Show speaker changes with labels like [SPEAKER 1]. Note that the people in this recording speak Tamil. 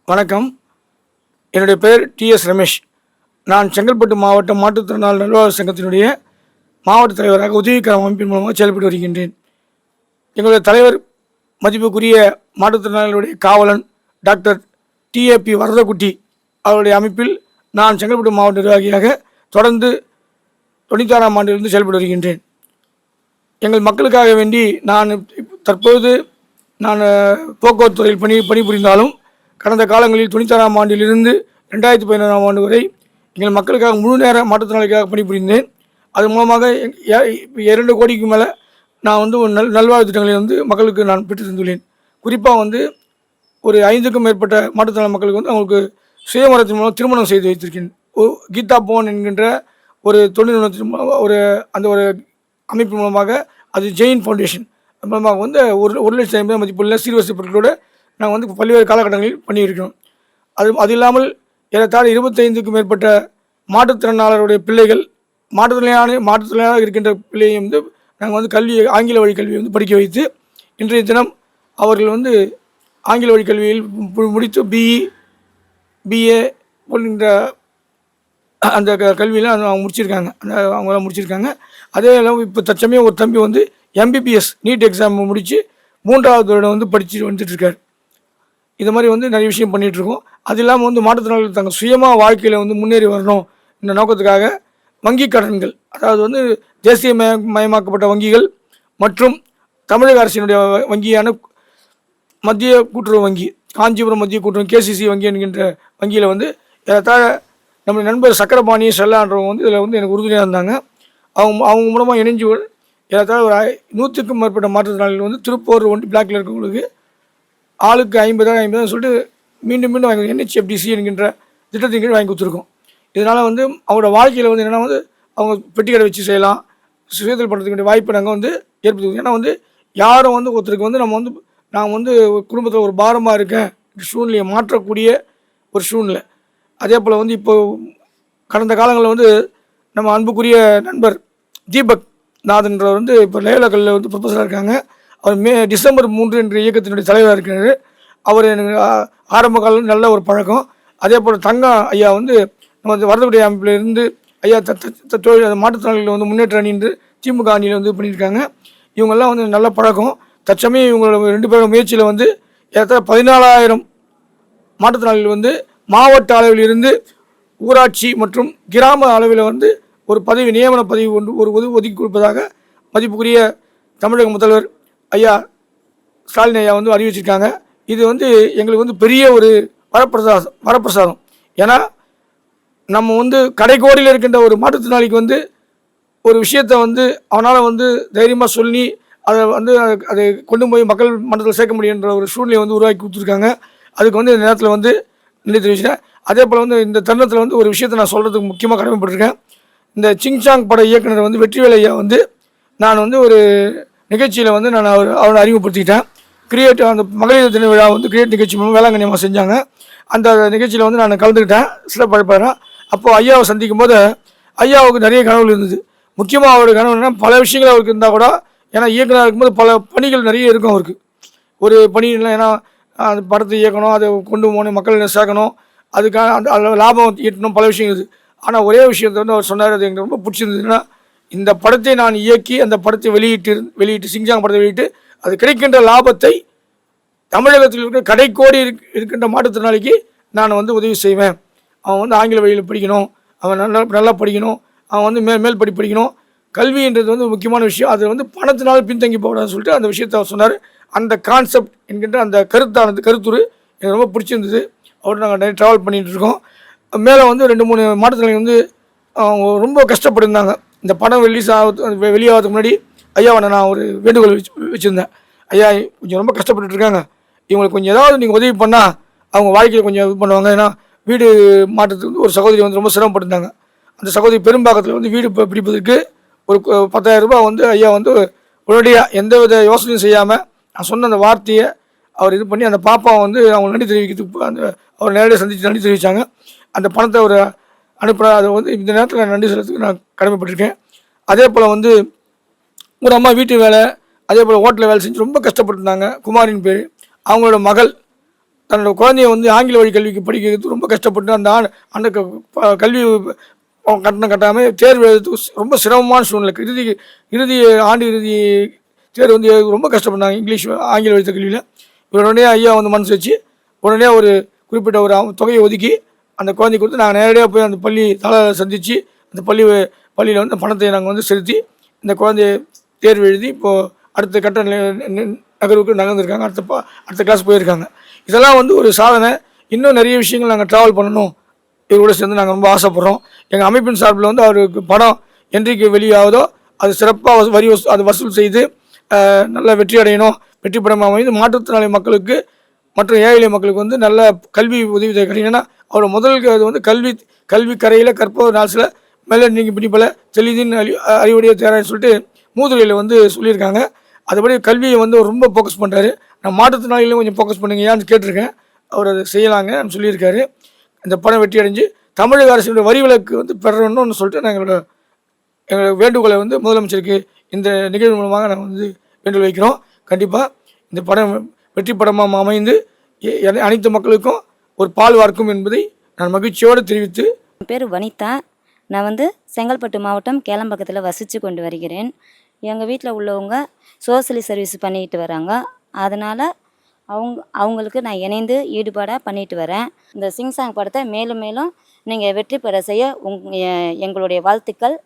[SPEAKER 1] வணக்கம். என்னுடைய பெயர் டிஎஸ் ரமேஷ். நான் செங்கல்பட்டு மாவட்ட மாற்றுத்திறனாளி நல்வாழ்வு சங்கத்தினுடைய மாவட்ட தலைவராக உதவிக்கர அமைப்பின் மூலமாக செயல்பட்டு வருகின்றேன். எங்களுடைய தலைவர் மதிப்புக்குரிய மாற்றுத்திறனாளிகளுடைய காவலன் டாக்டர் டிஏபி வரதக்குட்டி அவருடைய அமைப்பில் நான் செங்கல்பட்டு மாவட்ட நிர்வாகியாக தொடர்ந்து 96ஆம் ஆண்டிலிருந்து செயல்பட்டு வருகின்றேன். எங்கள் மக்களுக்காக வேண்டி தற்போது நான் போக்குவரத்து துறையில் பணிபுரிந்தாலும் கடந்த காலங்களில் 96ஆம் ஆண்டிலிருந்து 2011ஆம் ஆண்டு வரை எங்கள் மக்களுக்காக முழு நேர மாற்றுத்திறனாளிக்காக பணிபுரிந்தேன். அது மூலமாக 2 கோடிக்கு மேலே நான் ஒரு நல்வாழ்வு திட்டங்களை மக்களுக்கு நான் பெற்று தந்துள்ளேன். குறிப்பாக ஒரு 5க்கும் மேற்பட்ட மாற்றுத்திறனாளி மக்களுக்கு அவங்களுக்கு சுயமரத்தின் மூலம் திருமணம் செய்து வைத்திருக்கேன். கீதா போன் என்கின்ற ஒரு தொழில் நிறுவனத்தின் ஒரு அமைப்பின் மூலமாக, அது ஜெயின் ஃபவுண்டேஷன் மூலமாக 1,50,000 மதிப்புள்ள சீர்வரிசை பொருட்களோடு நாங்கள் பல்வேறு காலகட்டங்களில் பண்ணியிருக்கிறோம். அது இல்லாமல் ஏறத்தாழ 25க்கும் மேற்பட்ட மாற்றுத்திறனாளருடைய பிள்ளைகள் மாற்றுத்திறனாக இருக்கின்ற பிள்ளையை நாங்கள் கல்வி ஆங்கில வழி கல்வியை படிக்க வைத்து இன்றைய தினம் அவர்கள் ஆங்கில வழி கல்வியில் முடித்து பிஏ போன்ற அந்த கல்வியில் அவங்க முடிச்சிருக்காங்க. அதே அளவு இப்போ தற்சமயம் ஒரு தம்பி எம்பிபிஎஸ் நீட் எக்ஸாம் முடித்து 3வது வருடம் படிச்சுட்டு வந்துட்டுருக்கார். இது மாதிரி நிறைய விஷயம் பண்ணிகிட்ருக்கோம். அது இல்லாமல் மாற்றுத்திறனாளிகள் தங்கள் சுயமாக வாழ்க்கையில் முன்னேறி வரணும் இந்த நோக்கத்துக்காக வங்கி கடன்கள், அதாவது தேசிய மயமாக்கப்பட்ட வங்கிகள் மற்றும் தமிழக அரசினுடைய வங்கியான மத்திய கூட்டுறவு வங்கி, காஞ்சிபுரம் மத்திய கூட்டுறவு கேசிசி வங்கி என்கின்ற வங்கியில் ஏறத்தாழ நம்ம நண்பர் சக்கரபாணி செல்லான்றவங்க இதில் எனக்கு உறுதுணையாக இருந்தாங்க. அவங்க மூலமாக இணைஞ்சு ஏறத்தாழ ஒரு 100க்கும் மேற்பட்ட மாற்றுத்திறனாளிகள் திருப்பூர் பிளாக்கில் இருக்கவங்களுக்கு ஆளுக்கு 50,000 சொல்லிட்டு மீண்டும் வாங்கி NHFDC என்கின்ற திட்டத்தின் கீழ் வாங்கி கொடுத்துருக்கோம். இதனால் அவங்களோட வாழ்க்கையில் என்னென்னா அவங்க பெட்டி கடை வச்சு செய்யலாம், சுயதொழில் பண்ணுறதுக்கு வாய்ப்பு நாங்கள் ஏற்படுத்துவோம். ஏன்னா யாரும் ஒருத்தருக்கு நான் குடும்பத்தில் ஒரு பாரமாக இருக்கேன் சூழ்நிலையை மாற்றக்கூடிய ஒரு சூழ்நிலை. அதே போல் இப்போ கடந்த காலங்களில் நம்ம அன்புக்குரிய நண்பர் தீபக் நாதன்றவர் இப்போ லேலக்கல்லில் ப்ரொஃபஸராக இருக்காங்க. அவர் டிசம்பர் 3 என்ற இயக்கத்தினுடைய தலைவராக இருக்கிறார். அவர் எனக்கு ஆரம்ப காலம் நல்ல ஒரு பழக்கம். அதே போல் தங்கம் ஐயா நம்ம வரதக்குடி அமைப்பில் இருந்து ஐயா தொழில் மாற்றுத்திறனாளிகள் முன்னேற்ற அணின்று திமுக அணியில் பண்ணியிருக்காங்க. இவங்கெல்லாம் நல்ல பழக்கம். தற்சமயம் இவங்களோட 2 பேரோட முயற்சியில் ஏற்ற 14,000 மாற்றுத்திறனாளிகள் மாவட்ட அளவில் இருந்து ஊராட்சி மற்றும் கிராம அளவில் ஒரு நியமன பதவி ஒதுக்கி கொடுப்பதாக மதிப்புக்குரிய தமிழக முதல்வர் ஐயா ஸ்டாலின் ஐயா அறிவிச்சிருக்காங்க. இது எங்களுக்கு பெரிய ஒரு வரப்பிரசாதம். ஏன்னா நம்ம கடைக்கோடியில் இருக்கின்ற ஒரு மாற்றுத்திறனாளிக்கு ஒரு விஷயத்தை அவனால் தைரியமாக சொல்லி அதை அதை கொண்டு போய் மக்கள் மன்றத்தில் சேர்க்க முடியுன்ற ஒரு சூழ்நிலையை உருவாக்கி கொடுத்துருக்காங்க. அதுக்கு இந்த நேரத்தில் நன்றி தெரிவிச்சிட்டேன். அதே போல் இந்த தருணத்தில் ஒரு விஷயத்தை நான் சொல்கிறதுக்கு முக்கியமாக கடமைப்பட்டிருக்கேன். இந்த சிங்சாங் பட இயக்குனர் வெற்றிவேல் ஐயா நான் ஒரு நிகழ்ச்சியில் நான் அவரை அறிமுகப்படுத்திக்கிட்டேன். அந்த மகளிர் தின விழா கிரியேட் நிகழ்ச்சி மூலம் வேளாங்கண்ணி அம்மா செஞ்சாங்க. அந்த நிகழ்ச்சியில் நான் கலந்துக்கிட்டேன் சிறப்பழைப்பாளராக. அப்போது ஐயாவை சந்திக்கும் போது ஐயாவுக்கு நிறைய கனவுகள் இருந்தது. முக்கியமாக அவருடைய கனவுன்னா பல விஷயங்கள் அவருக்கு இருந்தால் கூட, ஏன்னா இயக்குனராக இருக்கும்போது பல பணிகள் நிறைய இருக்கும் அவருக்கு. ஒரு பணி இல்லை, ஏன்னா அந்த படத்தை இயக்கணும், அதை கொண்டு போகணும், மக்கள் சேர்க்கணும், அதுக்காக அந்த லாபம் ஈட்டணும், பல விஷயம் இருக்குது. ஆனால் ஒரே விஷயத்தை அவர் சொன்னார், அது எனக்கு ரொம்ப பிடிச்சிருந்ததுன்னா, இந்த படத்தை நான் இயக்கி அந்த படத்தை வெளியிட்டு சிங்சாங் படத்தை வெளியிட்டு அது கிடைக்கின்ற லாபத்தை தமிழகத்தில் இருக்கிற கடைக்கோடி இருக்கின்ற மாற்றுத்திறனாளிக்கு நான் உதவி செய்வேன். அவன் ஆங்கில வழியில் படிக்கணும், அவன் நல்லா படிக்கணும், அவன் மேல் படிக்கணும். கல்வின்றது முக்கியமான விஷயம். அது பணத்தினால் பின்தங்கி போகக்கூடாதுன்னு சொல்லிட்டு அந்த விஷயத்தை அவர் சொன்னார். அந்த கான்செப்ட் என்கின்ற அந்த கருத்துரு எனக்கு ரொம்ப பிடிச்சிருந்தது. அவர்கிட்ட நாங்கள் நிறைய ட்ராவல் பண்ணிகிட்டு இருக்கோம். மேலே 2-3 மாற்றுத்திறனாளிகள் அவங்க ரொம்ப கஷ்டப்பட்டுருந்தாங்க. இந்த படம் வெளியாகிறதுக்கு முன்னாடி ஐயாவை நான் ஒரு வேண்டுகோள் வச்சுருந்தேன். ஐயா, கொஞ்சம் ரொம்ப கஷ்டப்பட்டுருக்காங்க, இவங்களுக்கு கொஞ்சம் ஏதாவது நீங்கள் உதவி பண்ணால் அவங்க வாழ்க்கையில் கொஞ்சம் இது பண்ணுவாங்க. ஏன்னா வீடு மாற்றத்துக்கு ஒரு சகோதரி ரொம்ப சிரமப்பட்டிருந்தாங்க. அந்த சகோதரி பெரும்பாக்கத்தில் வீடு பிடிப்பதற்கு ஒரு 10,000 ரூபாய் ஐயா உடனடியாக எந்த வித யோசனையும் செய்யாமல் நான் சொன்ன அந்த வார்த்தையை அவர் இது பண்ணி அந்த பாப்பா அவங்க நன்றி தெரிவிக்கிறதுக்கு அவர் நேரடியாக சந்தித்து நன்றி தெரிவித்தாங்க. அந்த பணத்தை அவர் அனுப்புகிற அதை இந்த நேரத்தில் நன்றி சொல்கிறதுக்கு நான் கடமைப்பட்டிருக்கேன். அதே போல் ஒரு அம்மா வீட்டு வேலை, அதே போல் ஹோட்டலில் வேலை செஞ்சு ரொம்ப கஷ்டப்பட்டுருந்தாங்க. குமாரின் பேர். அவங்களோட மகள் தன்னோட குழந்தைய வந்து ஆங்கில வழி கல்விக்கு படிக்கிறது ரொம்ப கஷ்டப்பட்டு அந்த அந்த கல்வி கட்டணம் கட்டாமல் தேர்வு எழுதுறதுக்கு ரொம்ப சிரமமான சூழ்நிலை. இறுதி ஆண்டு இறுதி தேர்வு வந்து ரொம்ப கஷ்டப்பட்டாங்க இங்கிலீஷ் ஆங்கில வழி கல்வியில். உடனே ஐயா வந்து மனசு வச்சு உடனே ஒரு குறிப்பிட்ட ஒரு தொகையை ஒதுக்கி அந்த குழந்தைக்கு கொடுத்து நாங்கள் நேரடியாக போய் அந்த பள்ளி தாளரை சந்தித்து அந்த பள்ளியில் வந்து பணத்தை நாங்கள் வந்து செலுத்தி இந்த குழந்தைய தேர்வு எழுதி இப்போது அடுத்த கட்ட நகர்வுக்கு நகர்ந்துருக்காங்க. அடுத்த கிளாஸ் போயிருக்காங்க. இதெல்லாம் வந்து ஒரு சாதனை. இன்னும் நிறைய விஷயங்கள் நாங்கள் ட்ராவல் பண்ணணும் இவரோட சேர்ந்து நாங்கள் ரொம்ப ஆசைப்பட்றோம். எங்கள் அமைப்பின் சார்பில் வந்து அவருக்கு படம் என்றைக்கு வெளியாகுதோ அது சிறப்பாக அது வசூல் செய்து நல்ல வெற்றி அடையணும். வெற்றி படமாக அமைந்து மாற்றுத்திறனாளி மக்களுக்கு மற்ற ஏழை மக்களுக்கு வந்து நல்ல கல்வி உதவி கிடைக்கும். ஏன்னா அவரோட முதல் அது வந்து கல்வி கரையில் கற்பவர் நாசில் மேலே நீங்கள் பிடிப்பல தெளிதின் அறிவுடைய தேரான்னு சொல்லிட்டு மூதுரையில் வந்து சொல்லியிருக்காங்க. அதுபடி கல்வியை வந்து ரொம்ப ஃபோக்கஸ் பண்ணுறாரு. நான் மாற்றுத்திறனாளிகளையும் கொஞ்சம் ஃபோக்கஸ் பண்ணுங்க ஏன்னு கேட்டிருக்கேன். அவர் அதை செய்யலாங்க சொல்லியிருக்காரு. இந்த படம் வெற்றி அடைஞ்சு தமிழக அரசினுடைய வரி விலக்கு வந்து பெறணும்னு சொல்லிட்டு எங்களோட வேண்டுகோளை வந்து முதலமைச்சருக்கு இந்த நிகழ்வு மூலமாக நாங்கள் வந்து வேண்டுகோள் வைக்கிறோம். கண்டிப்பாக இந்த படம் வெற்றி படமாக அமைந்து அனைத்து மக்களுக்கும் ஒரு பால் வார்க்கும் என்பதை நான் மகிழ்ச்சியோடு தெரிவித்து.
[SPEAKER 2] என் பேர் வனிதா. நான் வந்து செங்கல்பட்டு மாவட்டம் கேளம்பக்கத்தில் வசித்து கொண்டு வருகிறேன். எங்கள் வீட்டில் உள்ளவங்க சோசியல் சர்வீஸ் பண்ணிக்கிட்டு வராங்க. அதனால் அவங்களுக்கு நான் இணைந்து ஈடுபாடாக பண்ணிட்டு வரேன். இந்த சிங் சாங் படத்தை மேலும் மேலும் நீங்கள் வெற்றி பெற செய்ய எங்களுடைய வாழ்த்துக்கள்.